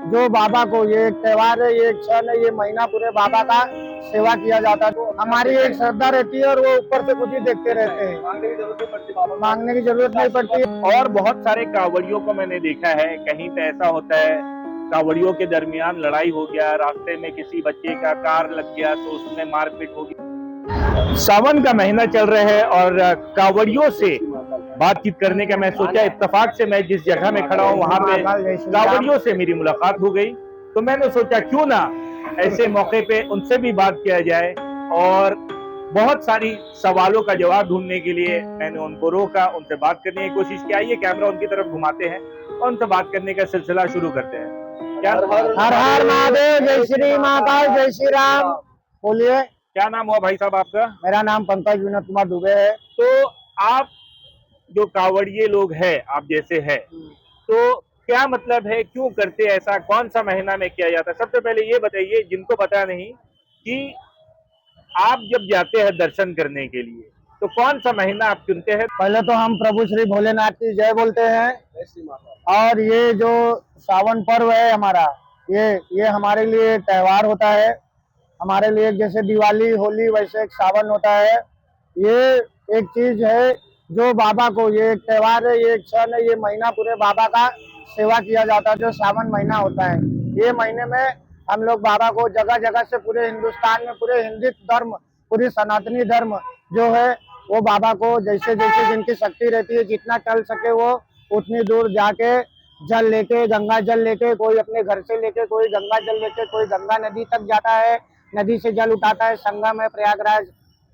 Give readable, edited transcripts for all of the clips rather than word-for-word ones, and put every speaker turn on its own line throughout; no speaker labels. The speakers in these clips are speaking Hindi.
जो बाबा को, ये एक त्योहार है, ये एक क्षण है, ये महीना पूरे बाबा का सेवा किया जाता है। तो हमारी एक श्रद्धा रहती है और वो ऊपर से कुछ ही देखते रहते हैं। मांगने की जरूरत नहीं पड़ती।
और बहुत सारे कांवड़ियों को मैंने देखा है, कहीं पे ऐसा होता है कांवड़ियों के दरमियान लड़ाई हो गया, रास्ते में किसी बच्चे का कार लग गया तो उसमें मारपीट हो गई। सावन का महीना चल रहा है और कांवड़ियों से बातचीत करने का मैं सोचा, इत्तेफाक से मैं जिस जगह में खड़ा हूँ वहां पे कांवड़ियों से मेरी मुलाकात हो गई, तो मैंने सोचा क्यों ना ऐसे मौके पे उनसे भी बात किया जाए। और बहुत सारी सवालों का जवाब ढूंढने के लिए मैंने उनको रोका, उनसे बात करने की कोशिश की। आइए कैमरा उनकी तरफ घुमाते हैं और उनसे बात करने का सिलसिला शुरू करते हैं। क्या
हर हर महादेव, जय श्री महाकाल, जय श्री राम। बोलिए।
क्या नाम हुआ भाई साहब आपका?
मेरा नाम पंकज विनोद कुमार दुबे है।
तो आप जो कांवड़िए लोग हैं, आप जैसे हैं, तो क्या मतलब है, क्यों करते हैं ऐसा, कौन सा महीना में किया जाता है? सबसे पहले ये बताइए जिनको पता नहीं कि आप जब जाते हैं दर्शन करने के लिए तो कौन सा महीना आप चुनते हैं?
पहले तो हम प्रभु श्री भोलेनाथ की जय बोलते हैं। और ये जो सावन पर्व है हमारा, ये हमारे लिए त्योहार होता है। हमारे लिए जैसे दिवाली होली वैसे एक सावन होता है। ये एक चीज है जो बाबा को, ये एक त्योहार है, ये एक क्षण है, ये महीना पूरे बाबा का सेवा किया जाता है। जो सावन महीना होता है, ये महीने में हम लोग बाबा को जगह जगह से पूरे हिंदुस्तान में, पूरे हिंदू धर्म, पूरी सनातनी धर्म जो है वो बाबा को जैसे जैसे जिनकी शक्ति रहती है, जितना चल सके वो उतनी दूर जाके जल लेके, गंगा जल लेके, कोई अपने घर से लेके, कोई गंगा जल लेके, कोई गंगा नदी तक जाता है, नदी से जल उठाता है। संगम है प्रयागराज,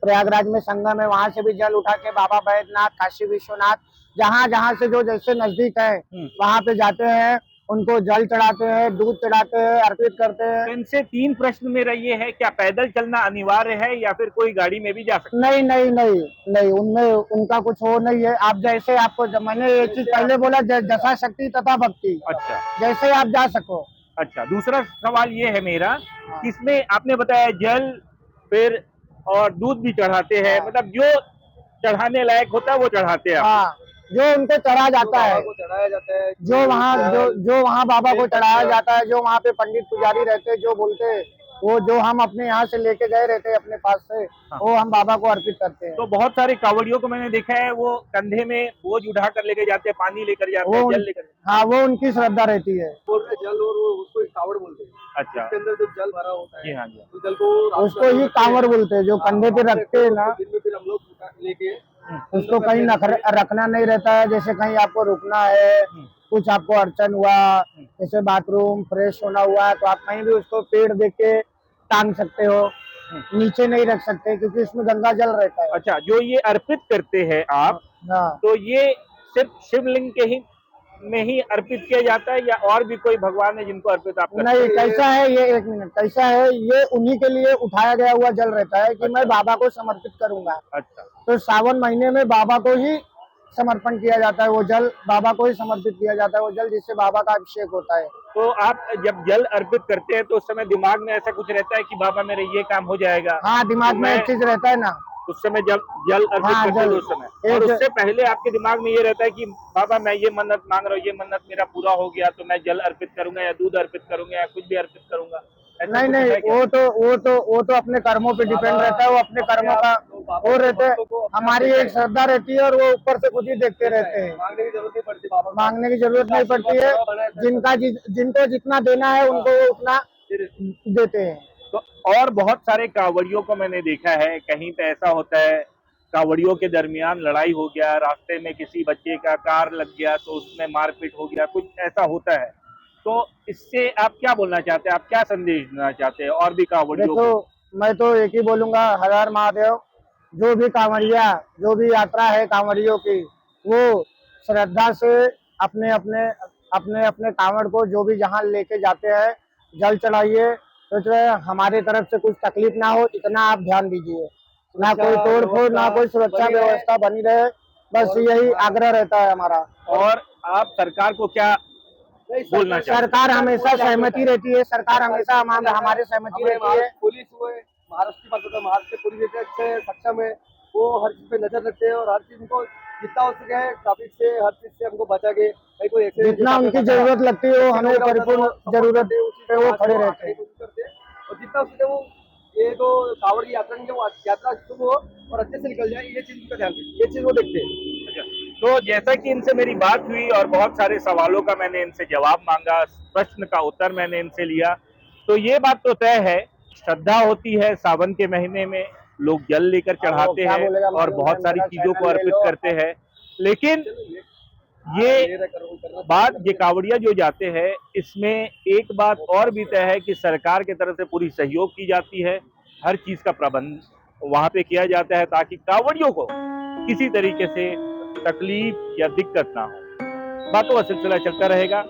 प्रयागराज में संगम है, वहां से भी जल उठा के बाबा बैद्यनाथ, काशी विश्वनाथ, जहां जहां से जो जैसे नजदीक है वहां पे जाते हैं, उनको जल चढ़ाते हैं, दूध चढ़ाते हैं, अर्पित करते हैं।
तो इनसे तीन प्रश्न मेरा ये है, क्या पैदल चलना अनिवार्य है या फिर कोई गाड़ी में भी जा सकता
नहीं नहीं नहीं नहीं, उनमें उनका कुछ वो नहीं है। आप जैसे आपको, मैंने एक चीज पहले बोला, जैसा शक्ति तथा भक्ति।
है? अच्छा
जैसे आप जा सको।
अच्छा। दूसरा सवाल ये है मेरा कि इसमें आपने बताया जल, फिर और दूध भी चढ़ाते हैं, मतलब जो चढ़ाने लायक होता है वो चढ़ाते हैं आप?
हाँ, जो उनको चढ़ाया जाता है, जो वहाँ बाबा को चढ़ाया जाता है, जो वहाँ पे पंडित पुजारी रहते हैं, जो बोलते हैं, वो जो हम अपने यहाँ से लेके गए रहते हैं अपने पास से, वो हम बाबा को अर्पित करते हैं।
तो बहुत सारे कांवड़ियों को मैंने देखा है, वो कंधे में बोझ उठा कर लेके जाते हैं, पानी लेकर जाते हैं, जल लेकर।
हाँ, वो उनकी श्रद्धा रहती है।
जल, और उसको कावड़ बोलते हैं।
अच्छा।
इसके अंदर जो जल भरा होता है,
जी हाँ जी,
तो जल को
उसको ही कांवड़ बोलते हैं, जो कंधे पे रखते हैं ना।
दिन में फिर हम लोग लेके
उसको कहीं रखना नहीं रहता है। जैसे कहीं आपको रुकना है, कुछ आपको अड़चन हुआ, जैसे बाथरूम फ्रेश होना हुआ, तो आप कहीं भी उसको पेड़ देख के टांग सकते हो, नीचे नहीं रख सकते क्योंकि इसमें गंगा जल रहता है।
अच्छा, जो ये अर्पित करते हैं आप,
हाँ,
तो ये सिर्फ शिवलिंग के ही में ही अर्पित किया जाता है या और भी कोई भगवान है जिनको अर्पित आप करते हैं?
नहीं, कैसा है ये, एक मिनट, कैसा है ये, उन्हीं के लिए उठाया गया हुआ जल रहता है कि मैं बाबा को समर्पित करूंगा।
अच्छा।
तो सावन महीने में बाबा को ही समर्पण किया जाता है, वो जल बाबा को ही समर्पित किया जाता है, वो जल जिससे बाबा का अभिषेक होता है।
तो आप जब जल अर्पित करते हैं तो उस समय दिमाग में ऐसा कुछ रहता है कि बाबा मेरे ये काम हो जाएगा?
हाँ, दिमाग
तो
में एक चीज रहता है ना।
उस समय जब जल अर्पित
हाँ,
करते हैं
जल
तो उस समय, और उससे पहले आपके दिमाग में ये रहता है कि बाबा मैं ये मन्नत मांग रहा हूँ, ये मन्नत मेरा पूरा हो गया तो मैं जल अर्पित करूंगा या दूध अर्पित करूंगा या कुछ भी अर्पित करूंगा?
नहीं नहीं, वो तो अपने कर्मों पे डिपेंड रहता है, वो अपने कर्मों का वो रहते हैं। हमारी एक श्रद्धा रहती है और वो ऊपर से कुछ ही देखते रहते हैं।
मांगने की जरूरत नहीं पड़ती बाबा,
मांगने की जरूरत नहीं पड़ती है। जिनको जितना देना है उनको वो उतना देते हैं।
तो और बहुत सारे कांवड़ियों को मैंने देखा है, कहीं पे ऐसा होता है कांवड़ियों के दरमियान लड़ाई हो गया, रास्ते में किसी बच्चे का कार लग गया तो उसमें मारपीट हो गया, कुछ ऐसा होता है। तो इससे आप क्या बोलना चाहते हैं, आप क्या संदेश देना चाहते हैं और भी कांवड़ियों को?
देखो, मैं तो एक ही बोलूंगा, हर हर महादेव। जो भी कांवड़िया, जो भी यात्रा है कांवड़ियों की, वो श्रद्धा से अपने अपने अपने अपने कांवड़ को जो भी जहाँ लेके जाते हैं जल चढ़ाइए। तो जो है हमारे तरफ से कुछ तकलीफ ना हो, इतना आप ध्यान दीजिए। ना कोई तोड़ फोड़, ना कोई सुरक्षा व्यवस्था बनी रहे, बस यही आग्रह रहता है हमारा।
और आप सरकार को क्या बोलना चाहते हैं?
सरकार हमेशा सहमति रहती है, सरकार हमेशा हमारे सहमति रहती है।
पुलिस हुए, महाराष्ट्र की बात करता है, महाराष्ट्र पुलिस अच्छे सक्षम है, वो हर चीज पे नजर रखते हैं और हर चीज उनको जितना हो सके ट्रैफिक से हर चीज से हमको बचा के कहीं कोई एक्सीडेंट
जितना उनकी जरूरत लगती है वो हमें परिपूर्ण जरूरत पे वो खड़े रहते हैं।
और जितना हो सके वो ये जो कांवड़ की यात्रा की वो यात्रा शुभ हो और अच्छे से निकल जाए, ये चीज का ध्यान रखें, ये चीज वो देखते हैं।
तो जैसा कि इनसे मेरी बात हुई और बहुत सारे सवालों का मैंने इनसे जवाब मांगा, प्रश्न का उत्तर मैंने इनसे लिया, तो ये बात तो तय है, श्रद्धा होती है सावन के महीने में, लोग जल लेकर चढ़ाते
क्या
हैं
बोलेगा
और
मालूम
बहुत
है,
सारी
मेरा
चीजों को
चैनल ले
अर्पित
लो।
करते हैं। लेकिन ये बात, ये कांवड़िया जो जाते हैं, इसमें एक बात और भी तय है कि सरकार की तरफ से पूरी सहयोग की जाती है, हर चीज का प्रबंध वहां पे किया जाता है ताकि कांवड़ियों को किसी तरीके से तकलीफ या दिक्कत ना हो। बातों का सिलसिला चलता रहेगा।